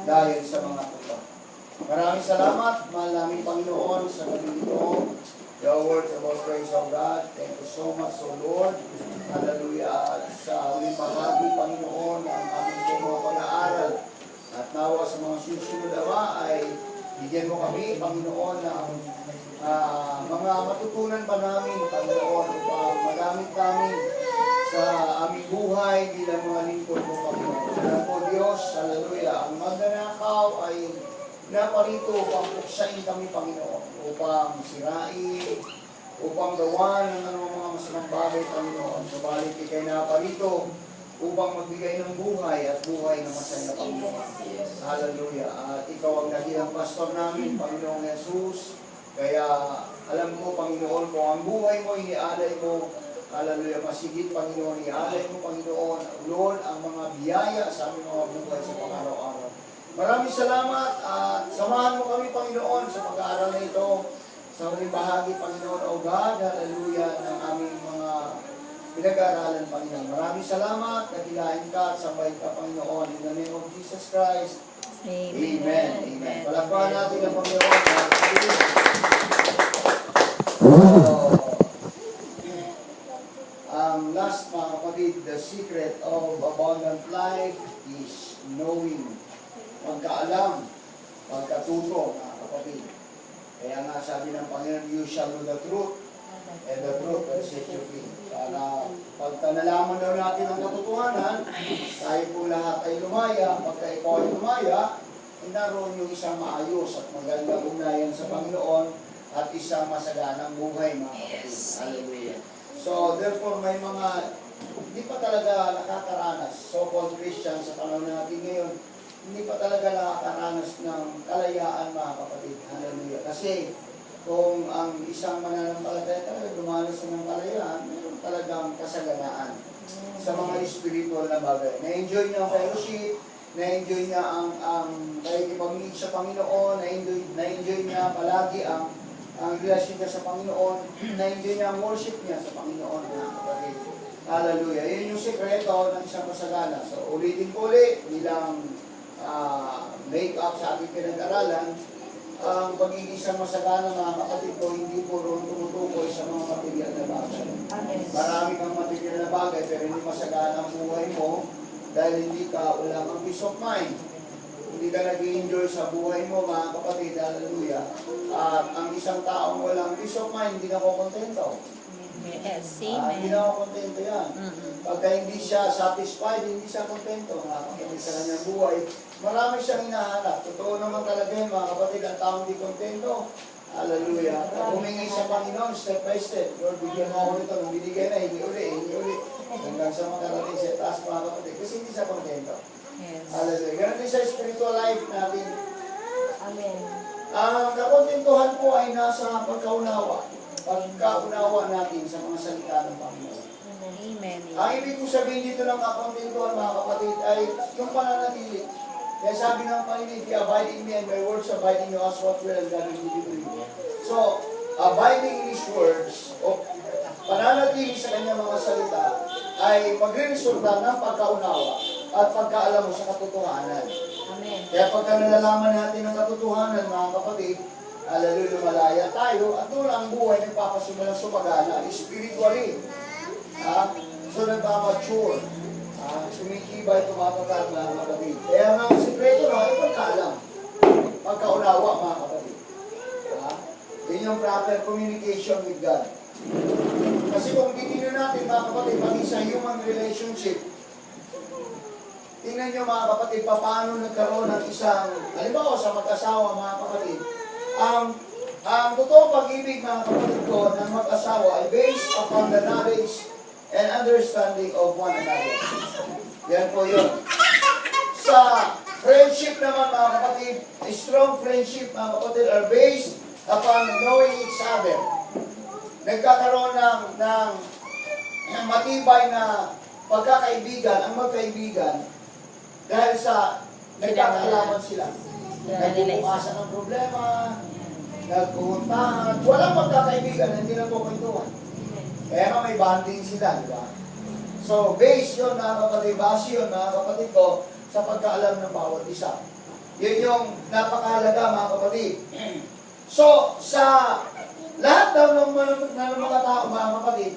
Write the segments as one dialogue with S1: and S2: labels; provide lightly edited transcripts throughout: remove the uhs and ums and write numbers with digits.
S1: dahil sa mga ito. Maraming salamat, mahal namin Panginoon, sa gabi ito. Your words about praise of God. Thank you so much, O Lord. Hallelujah. At sa huling bahagi, Panginoon, ang aming mga pag-aaral. At nawa sa mga susunod nawa ay bigyan mo kami, Panginoon, ng mga matutunan pa namin, Panginoon, upang magamit namin sa aming buhay bilang mga lingkod mo, Panginoon. Salamat po, Diyos. Hallelujah. Ang magnanakaw ay naparito upang puksain kami, Panginoon, upang sirain, upang gawan ng mga masamang bagay, Panginoon. Subalit ikay naparito upang magbigay ng buhay at buhay na masaya, Panginoon. Hallelujah. At ikaw ang dakilang pastor namin, Panginoong Jesus. Kaya alam mo, Panginoon, kung ang buhay mo, inialay mo, hallelujah, masigit, Panginoon, inialay mo, Panginoon, Lord, ang mga biyaya sa aming mga buhay sa pang-araw-araw. Maraming salamat at samahan mo kami, Panginoon, sa pag-aaral na ito. Sa huling bahagi, Panginoon, O God, hallelujah, ng aming mga pinag-aaralan, Panginoon. Maraming salamat, nagilain ka at sabay ka, Panginoon. In the name of Jesus Christ. Amen. Amen. Amen. Palakpakan natin ang Panginoon. Ang last, mga kapatid, the secret of abundant life is knowing. Pagkaalam, pagkatuto, mga kapatid. Kaya nga sabi ng Panginoon, you shall know the truth, and the truth will set you free. Para pagka nalaman daw natin ang katotohanan, tayo po lahat ay lumaya. Pagka ikaw ay lumaya, naroon yung isang maayos at magandang ugnayan sa Panginoon at isang masaganang buhay, mga kapatid. Hallelujah. So, therefore, may mga hindi pa talaga nakakaranas, so-called Christians sa panahon natin ngayon, hindi pa talaga nakakaranas ng kalayaan, mga kapatid. Hallelujah. Kasi kung ang isang mananampalataya talaga dumanas ng kalayaan, mayroon talagang kasaganaan sa mga spiritual na bagay. Na-enjoy niya ang fellowship, na-enjoy niya ang pakikipamigit sa Panginoon, na-enjoy niya palagi ang relasyon niya sa Panginoon, na-enjoy niya ang worship niya sa Panginoon, mga kapatid. Hallelujah. Yun yung sekreto ng isang masagana. So, ulitin ko ulit bilang make-up sa ating pinag-aralan, ang pagiging isang masagana, mga kapatid ko, hindi po roon tumutukoy sa mga material na bagay. Marami kang material na bagay, pero hindi masagana ang buhay mo dahil hindi ka, wala kang peace of mind. Hindi ka nag-i-enjoy sa buhay mo, mga kapatid, hallelujah. At ang isang taong walang peace of mind, hindi na ko kontento.
S2: Yes,
S1: Hindi na ako kontento yan. Pagka hindi siya satisfied, hindi siya kontento, mga kapatid, sa kanyang buhay. Marami siyang hinahanap. Totoo naman talaga yun, mga kapatid, ang taong di kontento. Hallelujah. Humingi sa Panginoon, step by step. Lord, bigyan mo ako nito. Nung binigay na, hindi uli. Hanggang sa makarating sa taas, mga kapatid. Kasi hindi siya kontento.
S2: Yes.
S1: Hallelujah. Ganun din sa spiritual life natin.
S2: Amen.
S1: Ang kakontentuhan po ay nasa pagkaunawa. Pagkaunawa natin sa mga salita ng Panginoon.
S2: Amen.
S1: Ang ibig kong sabihin dito ng kakontentuhan, mga kapatid, ay yung pananatili. Kaya sabi ng Panginoon, if you abide in me and my words abide in you, ask what will and God will give you. So, abiding in His words, o pananatili sa kanyang mga salita, ay magre-resulta ng pagkaunawa at pagkaalam mo sa katotohanan.
S2: Amen.
S1: Kaya pagka nalalaman natin ang katotohanan, mga kapatid, hallelujah, malaya tayo, at doon ang buhay nagpapasimulang sumagana, spiritually. So, nagmamature. Sumitibay, tumatatag, mga kapatid. Kaya nga, ang sikreto na, ay pagkaalam. Pagkaunawa, mga kapatid. Yun yung proper communication with God. Kasi kung titignan natin, mga kapatid, maging sa human relationship, tingnan nyo, mga kapatid, paano nagkaroon ng isang, halimbawa sa mag-asawa, mga kapatid, ang totoong pag-ibig, mga kapatid ko, ng mag-asawa ay based upon the knowledge and understanding of one another. Yan po yun. Sa friendship naman, mga kapatid, strong friendship, mga kapatid, are based upon knowing each other. Nagkakaroon ng matibay na pagkakaibigan, ang magkaibigan, dahil sa nagkakaalaman sila. Nagbubukasan ng problema, nagpupuntahan, walang magkakaibigan, hindi na po kwentuhan. Kaya nga may bonding sila, di ba? So, base yun, mga kapatid, base yun, mga kapatid ko, sa pagkaalam ng bawat isa. Yun yung napakahalaga mga kapatid. So, sa lahat daw ng mga tao mga kapatid,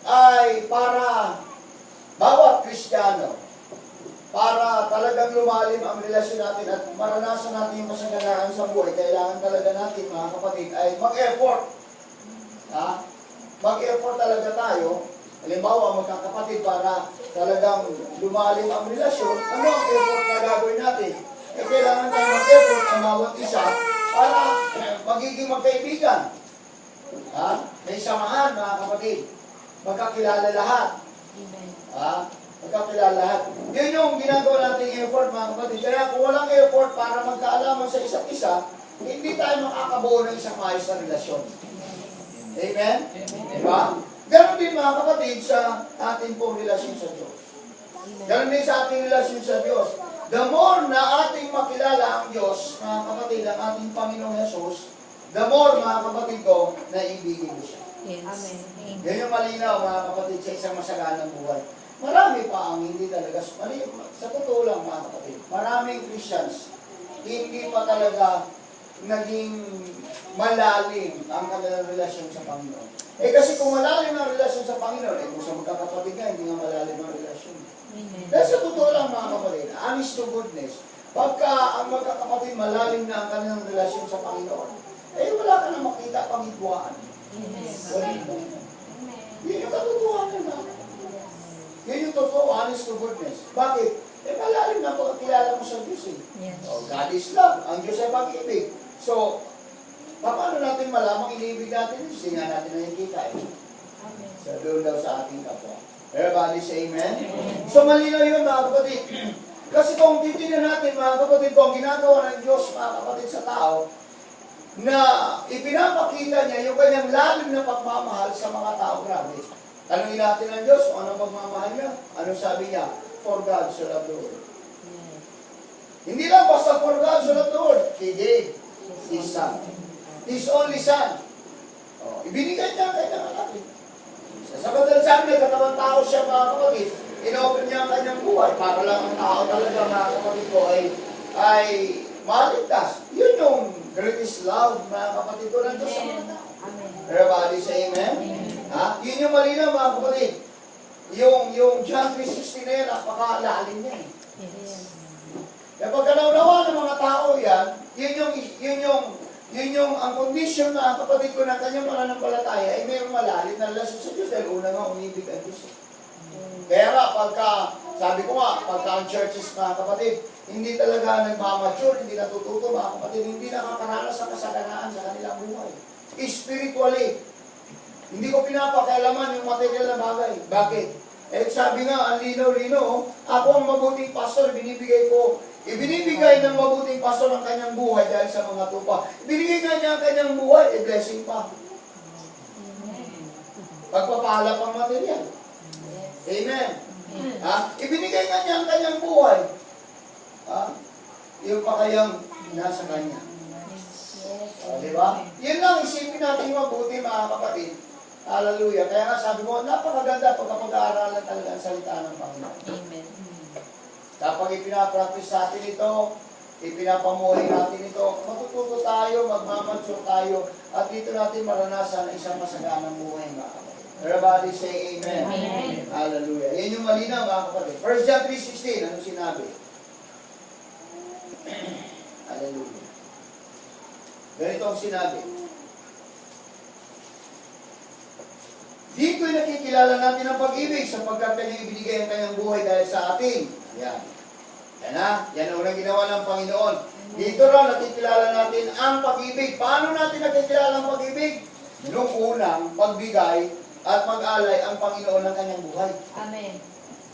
S1: ay para bawat Kristiyano, para talagang lumalim ang relasyon natin at maranasan natin yung kasaganaan sa buhay, kailangan talaga natin mga kapatid ay mag-effort. Ha? Mag-effort talaga tayo. Halimbawa, magkakapatid para talagang lumalim ang relasyon. Ano ang effort na gagawin natin? Eh, kailangan tayo mag-effort ang bawat isa para magiging magkaibigan. Ha? May samahan mga kapatid. Magkakilala lahat. Ha? Magkakilala lahat. Yun yung ginagawa nating effort mga kapatid. Kaya kung walang effort para magkaalaman sa isa't isa, hindi tayo makakabuo ng isang maayos na relasyon. Amen? Diba? Ganon din mga kapatid sa ating pong relasyon sa Diyos. Ganon din sa ating relasyon sa Diyos. The more na ating makilala ang Diyos, mga kapatid, ang ating Panginoong Jesus, the more mga kapatid ko, naibigin mo siya.
S2: Yes. Amen.
S1: Yan yung malinaw mga kapatid sa isang masaganang buhay. Marami pa ang hindi talaga, sa totoo lang mga kapatid, maraming Christians, hindi pa talaga naging malalim ang kanilang relasyon sa Panginoon. Eh kasi kung malalim ang relasyon sa Panginoon, eh kung sa magkakapatid nga, hindi nga malalim ang relasyon. Dahil sa totoo lang mga kapatid, honest to goodness, pagka ang magkakapatid malalim na ang kanilang relasyon sa Panginoon, eh wala ka na makita pang hidwaan. Wala na. Yun yung katotohanan na. Yun yung totoo, honest to goodness. Bakit? Eh malalim na pagkakilala mo sa Diyos eh.
S2: Yes.
S1: Oh, God is love. Ang Diyos ay pag-ibig. So, paano natin malamang inibig natin? Hindi nga natin nakikita eh. So, doon daw sa ating kapwa. Everybody say amen? So, malinaw yun mga kapatid. Kasi kung titignan natin mga kapatid, kung ginagawa ng Diyos mga kapatid sa tao, na ipinapakita niya yung kanyang lalim na pagmamahal sa mga tao, grabe. Tanungin natin ng Diyos kung anong pagmamahal niya. Anong sabi niya? For God so loved the world. Hindi lang basta for God so loved the world. He gave His Son. His only Son. Oh, ibinigay niya ang kanyang anak. Sa kadalasan may katawang tao siya mga kapatid. In-offer niya ang kanyang buhay para lang ang tao talaga mga kapatid ko ay maligtas. Yun yung greatest love mga kapatid ko ng Diyos sa mga tao. Everybody say amen? Ha? Yun yung malinaw mga kapatid. Yung John 3:16 na yan, napakalalim niya eh. Kaya pagka naunawa ng mga tao yan, yun yung ang condition na ang kapatid ko ng kanyang mananampalataya ay mayroong malalim na relasyon sa Diyos dahil una nga umibig ang Diyos. Kaya nga, sabi ko nga, pagka ang churches mga kapatid, hindi talaga nagmamature, hindi natututo mga kapatid, hindi nakakaranas ng kasaganaan sa kanilang buhay. Spiritually, hindi ko pinapakialaman yung material na bagay. Bakit? Eh sabi nga, ang linaw-linaw, ako ang mabuting pastor, ibinibigay ng mabuting pastor ang kanyang buhay dahil sa mga tupa. Ibinigay nga niya ang kanyang buhay, blessing pa. Pagpapala pang material. Amen. Ha? Ibinigay nga niya ang kanyang buhay. Ha? Yung pa kayang nasa kanya. Diba? Yun lang, isipin natin mabuti mga kapatid. Hallelujah. Kaya nga sabi mo, napakaganda pagkapag-aaralan talaga ang salita ng Panginoon.
S2: Amen.
S1: Kapag ipinapractice sa atin ito, ipinapamuhay natin ito, matututo tayo, magmamansure tayo, at dito natin maranasan ang isang masaganang buhay mga kapatid. Everybody say amen.
S2: Amen.
S1: Hallelujah. Yan yung malinaw mga kapatid. 1 John 3:16, ano sinabi? Hallelujah. Ganito ang sinabi. Dito'y nakikilala natin ang pag-ibig sapagkat kanyang ibinigay ang kanyang buhay dahil sa atin. Yan. Yan na. Yan ang unang ginawa ng Panginoon. Dito raw nakikilala natin ang pag-ibig. Paano natin nakikilala ang pag-ibig? Noong unang pagbigay at mag-alay ang Panginoon ng kanyang buhay.
S2: Amen.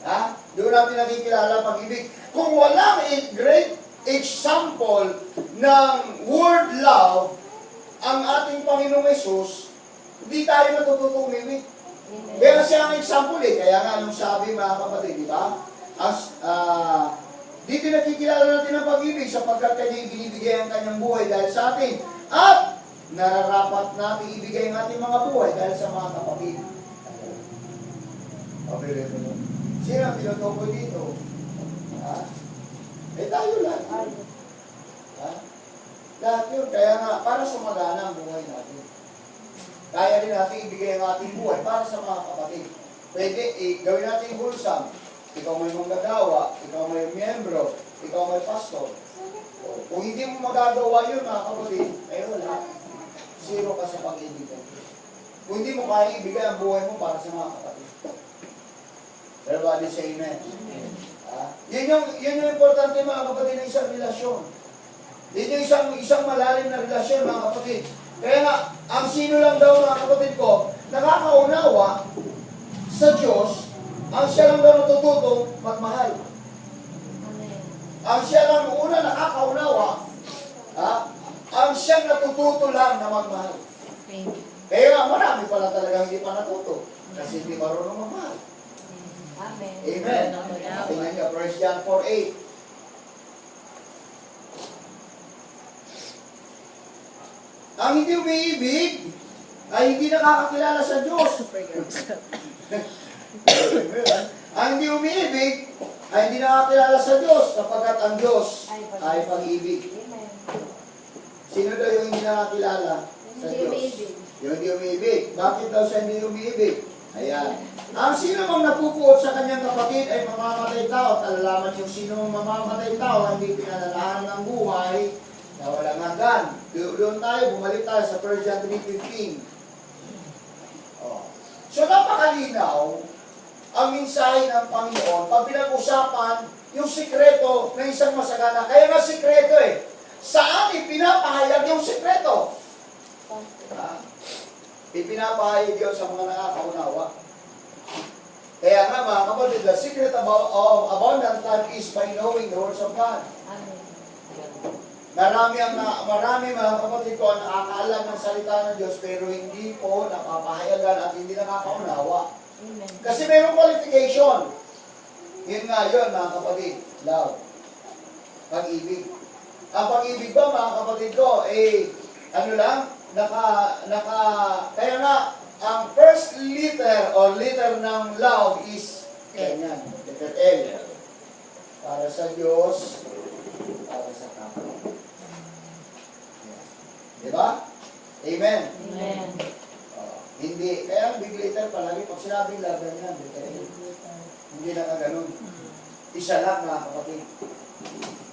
S1: Ha? Doon natin nakikilala ang pag-ibig. Kung walang great example ng word love ang ating Panginoong Jesus, hindi tayo natututong umibig. Kaya siya ang example eh. Kaya nga nung sabi mga kapatid, di ba? Dito nakikilala natin ang pag-ibig sapagkat kanya ibinibigay ang kanyang buhay dahil sa atin. At nararapat natin ibigay ang ating mga buhay dahil sa mga kapatid. Sino ang tinutukoy dito? Ha? Eh tayo lang. Lahat yun. Kaya nga, para sumagana ang buhay natin. Kaya din natin ibigay ang ating buhay para sa mga kapatid. Pwede, gawin natin wholesome. Ikaw may manggagawa, ikaw may miyembro, ikaw may pastor. Kung hindi mo magagawa yun, mga kapatid, ay wala. Zero ka sa pag-ibig. Kung hindi mo kaya ibigay ang buhay mo para sa mga kapatid. Everybody say amen. Yun yung importante, mga kapatid, ng isang relasyon. Yun yung isang malalim na relasyon, mga kapatid. Kaya nga, ang sino lang daw, mga kapatid ko, nakakaunawa sa Diyos, ang siya lang daw natututong magmahal.
S2: Amen.
S1: Ang siya lang una nakakaunawa, ang siyang natututo lang na magmahal.
S2: Amen.
S1: Kaya nga, marami pala talagang hindi pa natuto. Kasi hindi marunong magmahal.
S2: Amen.
S1: Amen. Tingnan niyo, 1 John 4:8. Ang hindi umiibig ay hindi nakakakilala sa Diyos. Ang hindi umiibig ay hindi nakakilala sa Diyos sapagkat ang Diyos ay pag-ibig.
S2: Amen.
S1: Sino daw yung hindi nakakilala sa
S2: Hindi
S1: Diyos?
S2: umiibig.
S1: Yung hindi umiibig. Bakit daw siya hindi umiibig? Ayan. Ang sino mang napupuot sa kanyang kapatid ay mamamatay tao. Talalaman yung sino mang mamamatay tao, hindi pinalalahan ng buhay na walang hanggan. Doon tayo, bumalik tayo sa 1 John 3:15. Oh. So napakalinaw ang mensahe ng Panginoon pag pinag-usapan yung sikreto ng isang masagana. Kaya nga sikreto eh. Saan ipinapahayag yung sikreto? Ipinapahayag yun sa mga nakakaunawa. Kaya nga mga kapatid, the secret of abundant life is by knowing the words of God.
S2: Amen.
S1: Marami mga kapatid ko ang nakakaalam ng salita ng Diyos pero hindi po napapahayagan at hindi nakakaunawa.
S2: Amen.
S1: Kasi mayroong qualification. Yun nga yun mga kapatid, love. Pag-ibig. Ang pag-ibig ba mga kapatid ko, ano lang, kaya nga, ang first letter or letter ng love is ganyan, letter L. Para sa Diyos, para sa kapwa. Diba? Amen.
S2: Amen.
S1: Hindi, kaya big letter palagi, pag sinabing love, ganyan, letter L. Hindi na ka ganun. Isa lang mga kapatid.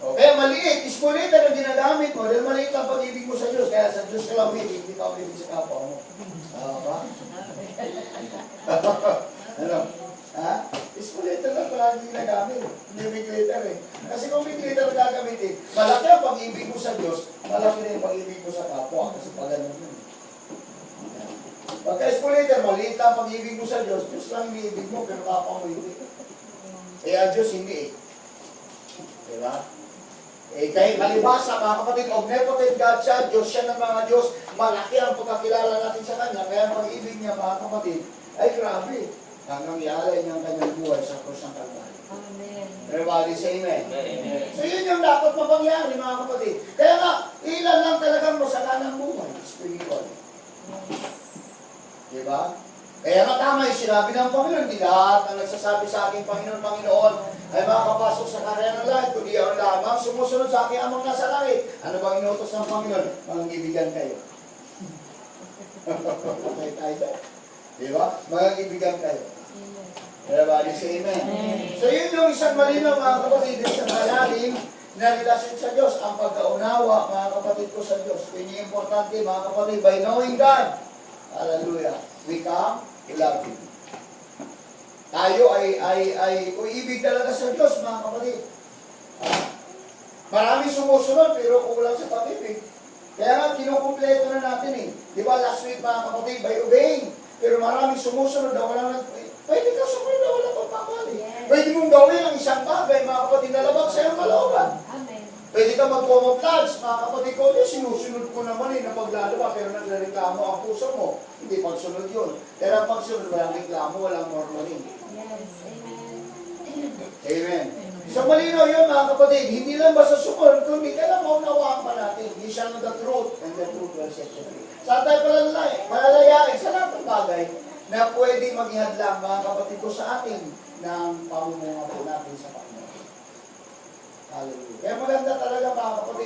S1: Okay, maliit. Small letter ang ginagamit mo dahil maliit ang pag-ibig mo sa Diyos. Kaya sa Diyos ka lang umibig, hindi ka umibig sa kapwa mo. Ba? Ano? Ha? Small letter lang pala ang ginagamit. Hindi big letter eh. Kasi kung big letter ang gagamitin, malaki ang pag-ibig mo sa Diyos, malaki na yung pag-ibig mo sa kapwa. Kasi pag ganun yun. Pagka small letter, maliit ang pag-ibig mo sa Diyos, Diyos lang iniibig mo, pero kapwa mo hindi. Eh, ang Diyos hindi eh. Diba? Kahit malibasa, mga kapatid, omnipotent God siya, Diyos siya ng mga Diyos, malaki ang pagkakilala natin sa Kanya, kaya ang pag-ibig niya, mga kapatid, ay grabe. Hanggang ialay niya ang kanyang buhay sa krus ng Kalbaryo.
S2: Amen.
S1: Everybody say amen.
S3: Amen.
S1: So yun yung dapat mapangyari, mga kapatid. Kaya nga, ilan lang talagang masaganang buhay, spiritual. Diba? Kaya nga tama yung sinabi ng Panginoon, hindi lahat na nagsasabi sa aking Panginoon, ay makakapasok sa karya ng langit, kundi ang lamang sumusunod sa aking amang nasa langit. Ano bang inutos ng Panginoon? Mangibigan kayo. Okay tayo. Diba? Mangibigan kayo.
S2: Amen.
S1: Everybody say amen. So yun yung isang malinaw mga kapatid, sa malalim na relasyon sa Diyos, ang pagkaunawa mga kapatid ko sa Diyos. Yun yung importante mga kapatid, by knowing God, hallelujah, we come to love Him. Tayo ay uibig talaga sa Diyos mga kapatid. Marami sumusunod pero kulang sa pag-ibig. Kaya nga kinukumpleto na natin eh. Di ba last week mga kapatid, by obeying. Pero maraming sumusunod na wala pwede ka sumunod na wala pagpapali.
S2: Yes.
S1: Pwede mong gawin ang isang bagay mga kapatid na labag sa iyong kalooban.
S2: Amen.
S1: Pwede ka mag-camouflage, mga kapatid ko, sinusunod ko naman na paglalaba, pero nagreklamo ang puso mo. Hindi pagsunod yun. Pero ang pagsunod, walang reklamo, walang murmuring.
S2: Yes. Amen.
S1: Amen. So malinaw yun mga kapatid, hindi lang basta sumunod, kundi kailang maunawaan pa natin. Ye shall know the truth, and the truth will set you free. Saan tayo palalayain sa lahat ng bagay na pwede maghihadlang mga kapatid ko sa atin ng pamumuhay natin sa Panginoon. Hallelujah. Kaya maganda talaga mga kapatid.